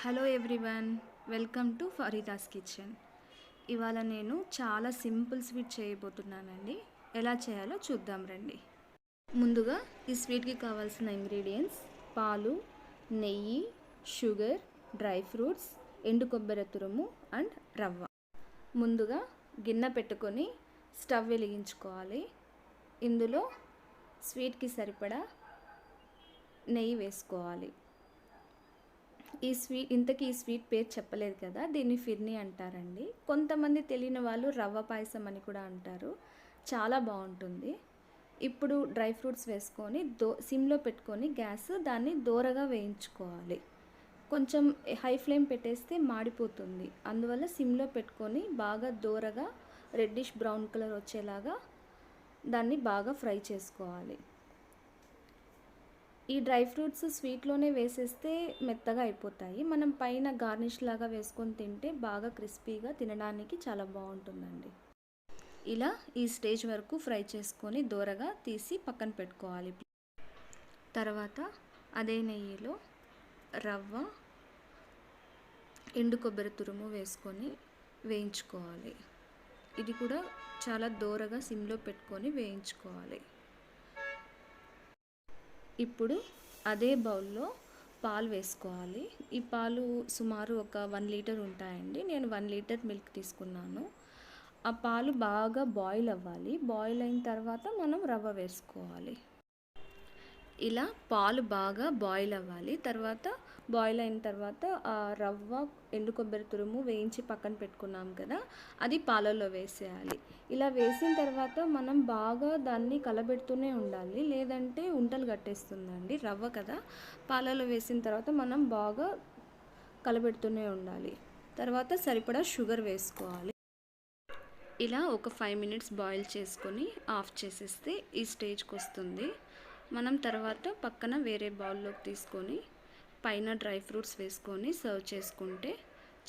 Hello everyone, welcome to Farida's kitchen. ఇవాళ నేను చాలా సింపుల్ స్వీట్ చేయబోతున్నానండి. ఎలా చేయాలో చూద్దాం రండి. ముందుగా ఈ స్వీట్కి కావాల్సిన ఇంగ్రీడియంట్స్: పాలు, నెయ్యి, షుగర్, డ్రై ఫ్రూట్స్, ఎండు కొబ్బరి తురుము అండ్ రవ్వ. ముందుగా గిన్నె పెట్టుకొని స్టవ్ వెలిగించుకోవాలి. ఇందులో స్వీట్కి సరిపడా నెయ్యి వేసుకోవాలి. ఈ స్వీట్ పేరు చెప్పలేదు కదా, దీన్ని ఫిర్నీ అంటారండి. కొంతమంది తెలియని వాళ్ళు రవ్వ పాయసం అని కూడా అంటారు. చాలా బాగుంటుంది. ఇప్పుడు డ్రై ఫ్రూట్స్ వేసుకొని సిమ్లో పెట్టుకొని దాన్ని దోరగా వేయించుకోవాలి. కొంచెం హై ఫ్లేమ్ పెట్టేస్తే మాడిపోతుంది. అందువల్ల సిమ్లో పెట్టుకొని బాగా దోరగా రెడ్డిష్ బ్రౌన్ కలర్ వచ్చేలాగా దాన్ని బాగా ఫ్రై చేసుకోవాలి. ఈ డ్రై ఫ్రూట్స్ స్వీట్లోనే వేసేస్తే మెత్తగా అయిపోతాయి. మనం పైన గార్నిష్ లాగా వేసుకొని తింటే బాగా క్రిస్పీగా తినడానికి చాలా బాగుంటుందండి. ఇలా ఈ స్టేజ్ వరకు ఫ్రై చేసుకొని దోరగా తీసి పక్కన పెట్టుకోవాలి. తర్వాత అదే నెయ్యిలో రవ్వ, ఎండు కొబ్బరి తురుము వేసుకొని వేయించుకోవాలి. ఇది కూడా చాలా దోరగా సిమ్లో పెట్టుకొని వేయించుకోవాలి. ఇప్పుడు అదే బౌల్లో పాలు వేసుకోవాలి. ఈ పాలు సుమారు ఒక 1 లీటర్ ఉంటాయండి. నేను 1 లీటర్ మిల్క్ తీసుకున్నాను. ఆ పాలు బాగా బాయిల్ అవ్వాలి. బాయిల్ అయిన తర్వాత మనం రవ్వ వేసుకోవాలి. ఇలా పాలు బాగా బాయిల్ అవ్వాలి. బాయిల్ అయిన తర్వాత ఆ రవ్వ, ఎండు కొబ్బరి తురుము వేయించి పక్కన పెట్టుకున్నాం కదా, అది పాలల్లో వేసేయాలి. ఇలా వేసిన తర్వాత మనం బాగా దాన్ని కలబెడుతూనే ఉండాలి, లేదంటే ఉంటలు కట్టేస్తుందండి. రవ్వ కదా, పాలలో వేసిన తర్వాత మనం బాగా కలబెడుతూనే ఉండాలి. తర్వాత సరిపడా షుగర్ వేసుకోవాలి. ఇలా ఒక 5 మినిట్స్ బాయిల్ చేసుకొని ఆఫ్ చేసేస్తే ఈ స్టేజ్కి వస్తుంది. మనం తర్వాత పక్కన వేరే బౌల్లోకి తీసుకొని పైన డ్రై ఫ్రూట్స్ వేసుకొని సర్వ్ చేసుకుంటే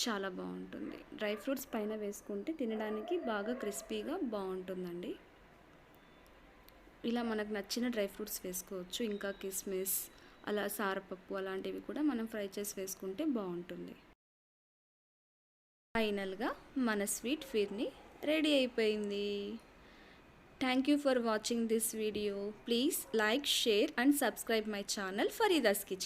చాలా బాగుంటుంది. డ్రై ఫ్రూట్స్ పైన వేసుకుంటే తినడానికి బాగా క్రిస్పీగా బాగుంటుందండి. ఇలా మనకు నచ్చిన డ్రై ఫ్రూట్స్ వేసుకోవచ్చు. ఇంకా కిస్మిస్, అలా సారపప్పు అలాంటివి కూడా మనం ఫ్రై చేసి వేసుకుంటే బాగుంటుంది. ఫైనల్గా మన స్వీట్ ఫిర్నీ రెడీ అయిపోయింది. Thank you for watching this video. Please like, share and subscribe my channel Farida's Kitchen.